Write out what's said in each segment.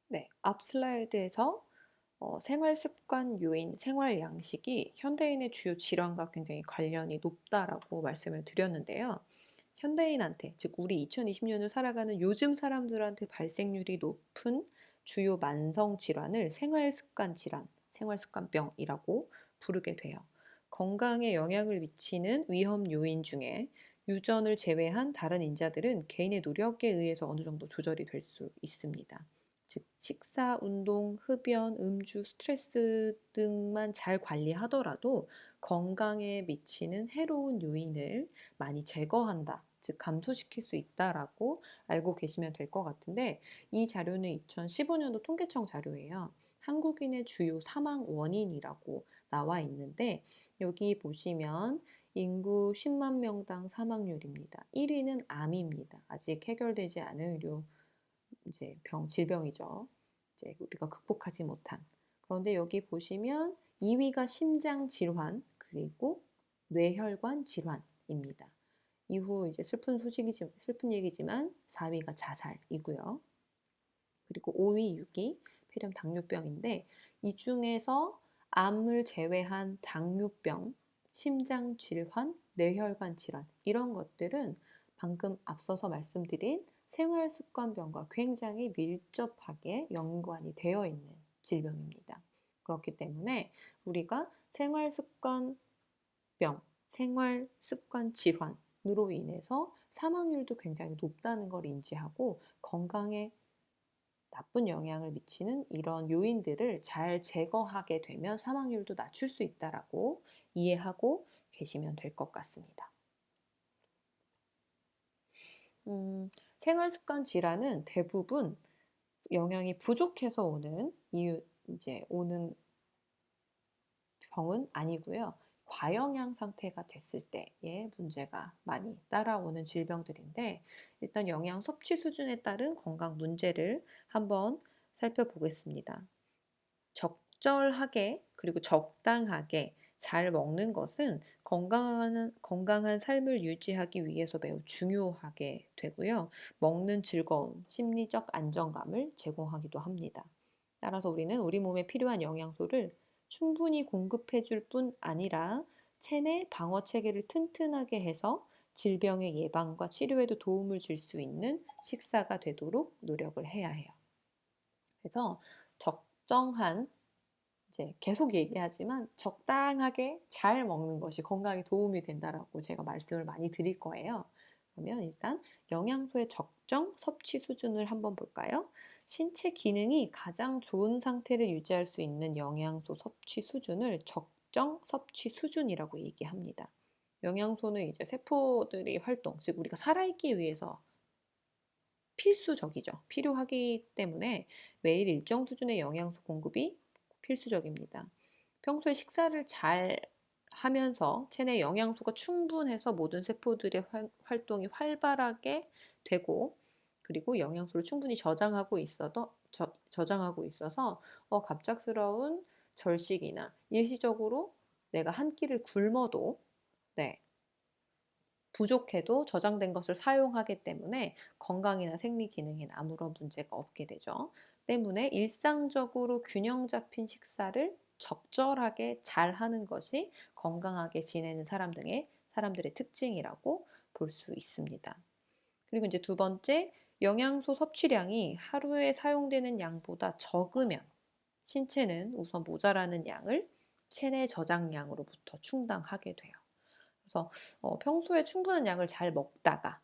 네, 앞 슬라이드에서 생활 습관 요인, 생활 양식이 현대인의 주요 질환과 굉장히 관련이 높다라고 말씀을 드렸는데요. 현대인한테, 즉 우리 2020년을 살아가는 요즘 사람들한테 발생률이 높은 주요 만성 질환을 생활 습관 질환, 생활 습관병이라고 부르게 돼요. 건강에 영향을 미치는 위험 요인 중에 유전을 제외한 다른 인자들은 개인의 노력에 의해서 어느 정도 조절이 될 수 있습니다. 즉 식사, 운동, 흡연, 음주, 스트레스 등만 잘 관리하더라도 건강에 미치는 해로운 요인을 많이 제거한다. 즉 감소시킬 수 있다라고 알고 계시면 될 것 같은데, 이 자료는 2015년도 통계청 자료예요. 한국인의 주요 사망 원인이라고 나와 있는데, 여기 보시면 인구 10만 명당 사망률입니다. 1위는 암입니다. 아직 해결되지 않은 이제 질병이죠. 이제 우리가 극복하지 못한. 그런데 여기 보시면 2위가 심장 질환, 그리고 뇌혈관 질환입니다. 이후 이제 슬픈 얘기지만 4위가 자살이고요. 그리고 5위, 6위 폐렴 당뇨병인데, 이 중에서 암을 제외한 당뇨병, 심장 질환, 뇌혈관 질환 이런 것들은 방금 앞서서 말씀드린 생활 습관병과 굉장히 밀접하게 연관이 되어 있는 질병입니다. 그렇기 때문에 우리가 생활 습관병, 생활 습관 질환으로 인해서 사망률도 굉장히 높다는 걸 인지하고, 건강에 나쁜 영향을 미치는 이런 요인들을 잘 제거하게 되면 사망률도 낮출 수 있다라고 이해하고 계시면 될 것 같습니다. 생활 습관 질환은 대부분 영양이 부족해서 오는 병은 아니고요. 과영양 상태가 됐을 때의 문제가 많이 따라오는 질병들인데, 일단 영양 섭취 수준에 따른 건강 문제를 한번 살펴보겠습니다. 적절하게 그리고 적당하게 잘 먹는 것은 건강한 삶을 유지하기 위해서 매우 중요하게 되고요. 먹는 즐거움, 심리적 안정감을 제공하기도 합니다. 따라서 우리는 우리 몸에 필요한 영양소를 충분히 공급해 줄 뿐 아니라 체내 방어 체계를 튼튼하게 해서 질병의 예방과 치료에도 도움을 줄 수 있는 식사가 되도록 노력을 해야 해요. 그래서 적정한, 이제 계속 얘기하지만 적당하게 잘 먹는 것이 건강에 도움이 된다라고 제가 말씀을 많이 드릴 거예요. 그러면 일단 영양소의 적정 섭취 수준을 한번 볼까요? 신체 기능이 가장 좋은 상태를 유지할 수 있는 영양소 섭취 수준을 적정 섭취 수준이라고 얘기합니다. 영양소는 이제 세포들의 활동, 즉 우리가 살아있기 위해서 필수적이죠. 필요하기 때문에 매일 일정 수준의 영양소 공급이 필수적입니다. 평소에 식사를 잘 하면서 체내 영양소가 충분해서 모든 세포들의 활동이 활발하게 되고, 그리고 영양소를 충분히 저장하고 있어서 갑작스러운 절식이나 일시적으로 내가 한 끼를 굶어도, 네, 부족해도 저장된 것을 사용하기 때문에 건강이나 생리 기능에는 아무런 문제가 없게 되죠. 때문에 일상적으로 균형 잡힌 식사를 적절하게 잘 하는 것이 건강하게 지내는 사람들의 특징이라고 볼 수 있습니다. 그리고 이제 두 번째, 영양소 섭취량이 하루에 사용되는 양보다 적으면 신체는 우선 모자라는 양을 체내 저장량으로부터 충당하게 돼요. 그래서 평소에 충분한 양을 잘 먹다가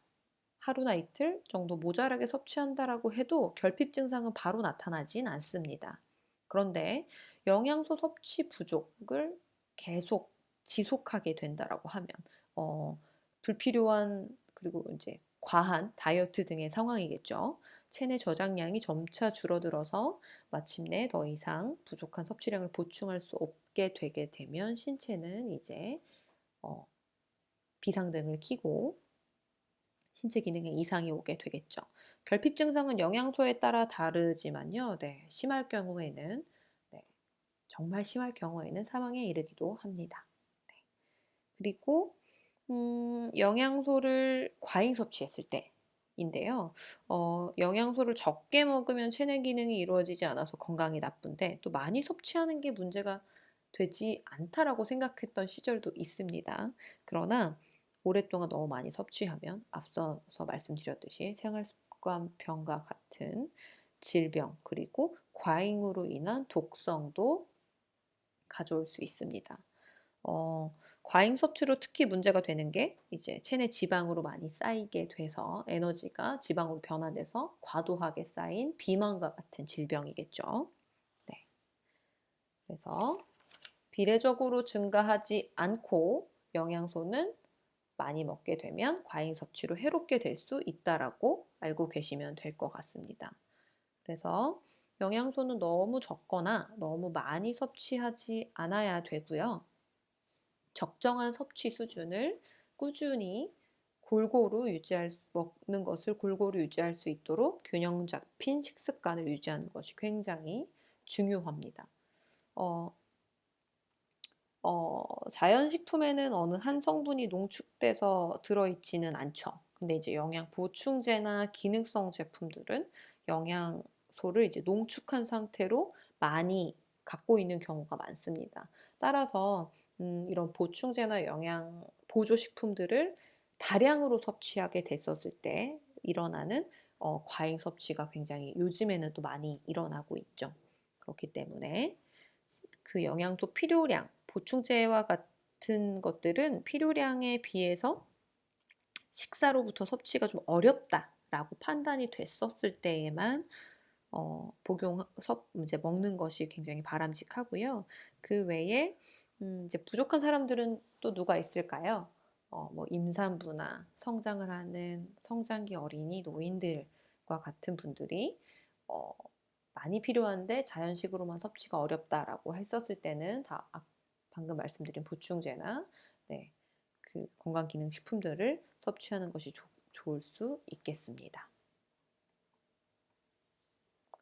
하루나 이틀 정도 모자라게 섭취한다라고 해도 결핍 증상은 바로 나타나진 않습니다. 그런데 영양소 섭취 부족을 계속 지속하게 된다라고 하면 불필요한, 그리고 이제 과한 다이어트 등의 상황이겠죠. 체내 저장량이 점차 줄어들어서 마침내 더 이상 부족한 섭취량을 보충할 수 없게 되게 되면 신체는 이제 어, 비상등을 켜고 신체 기능에 이상이 오게 되겠죠. 결핍 증상은 영양소에 따라 다르지만요. 네, 네, 정말 심할 경우에는 사망에 이르기도 합니다. 네. 그리고 영양소를 과잉 섭취했을 때, 인데요. 영양소를 적게 먹으면 체내 기능이 이루어지지 않아서 건강이 나쁜데 또 많이 섭취하는 게 문제가 되지 않다라고 생각했던 시절도 있습니다. 그러나 오랫동안 너무 많이 섭취하면 앞서서 말씀드렸듯이 생활습관병과 같은 질병 그리고 과잉으로 인한 독성도 가져올 수 있습니다. 과잉 섭취로 특히 문제가 되는 게 이제 체내 지방으로 많이 쌓이게 돼서 에너지가 지방으로 변화돼서 과도하게 쌓인 비만과 같은 질병이겠죠. 네. 그래서 비례적으로 증가하지 않고 영양소는 많이 먹게 되면 과잉 섭취로 해롭게 될 수 있다라고 알고 계시면 될 것 같습니다. 그래서 영양소는 너무 적거나 너무 많이 섭취하지 않아야 되고요. 적정한 섭취 수준을 꾸준히 먹는 것을 골고루 유지할 수 있도록 균형 잡힌 식습관을 유지하는 것이 굉장히 중요합니다. 어, 자연식품에는 어느 한 성분이 농축돼서 들어있지는 않죠. 근데 이제 영양 보충제나 기능성 제품들은 영양소를 이제 농축한 상태로 많이 갖고 있는 경우가 많습니다. 따라서 이런 보충제나 영양 보조 식품들을 다량으로 섭취하게 됐었을 때 일어나는 과잉 섭취가 굉장히 요즘에는 또 많이 일어나고 있죠. 그렇기 때문에 그 영양소 필요량, 보충제와 같은 것들은 필요량에 비해서 식사로부터 섭취가 좀 어렵다라고 판단이 됐었을 때에만 이제 먹는 것이 굉장히 바람직하고요. 그 외에 이제 부족한 사람들은 또 누가 있을까요? 뭐 임산부나 성장을 하는 성장기 어린이, 노인들과 같은 분들이 어, 많이 필요한데 자연식으로만 섭취가 어렵다라고 했었을 때는 방금 말씀드린 보충제나 네, 그 건강기능식품들을 섭취하는 것이 좋을 수 있겠습니다.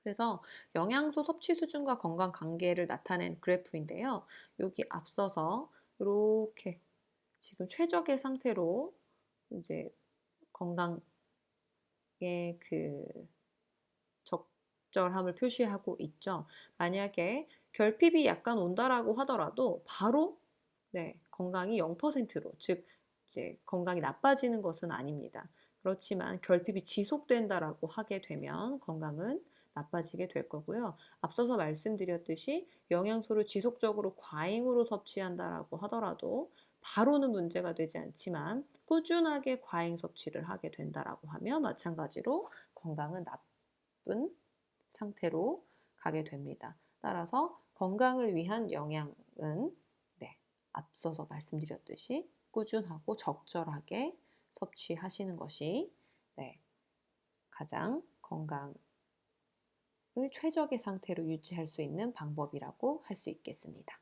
그래서 영양소 섭취 수준과 건강 관계를 나타낸 그래프인데요. 여기 앞서서 이렇게 지금 최적의 상태로 이제 건강의 그 적절함을 표시하고 있죠. 만약에 결핍이 약간 온다라고 하더라도 바로 네, 건강이 0%로 즉 이제 건강이 나빠지는 것은 아닙니다. 그렇지만 결핍이 지속된다라고 하게 되면 건강은 나빠지게 될 거고요. 앞서서 말씀드렸듯이 영양소를 지속적으로 과잉으로 섭취한다라고 하더라도 바로는 문제가 되지 않지만 꾸준하게 과잉 섭취를 하게 된다라고 하면 마찬가지로 건강은 나쁜 상태로 가게 됩니다. 따라서 건강을 위한 영양은 네, 앞서서 말씀드렸듯이 꾸준하고 적절하게 섭취하시는 것이 네, 가장 건강을 최적의 상태로 유지할 수 있는 방법이라고 할 수 있겠습니다.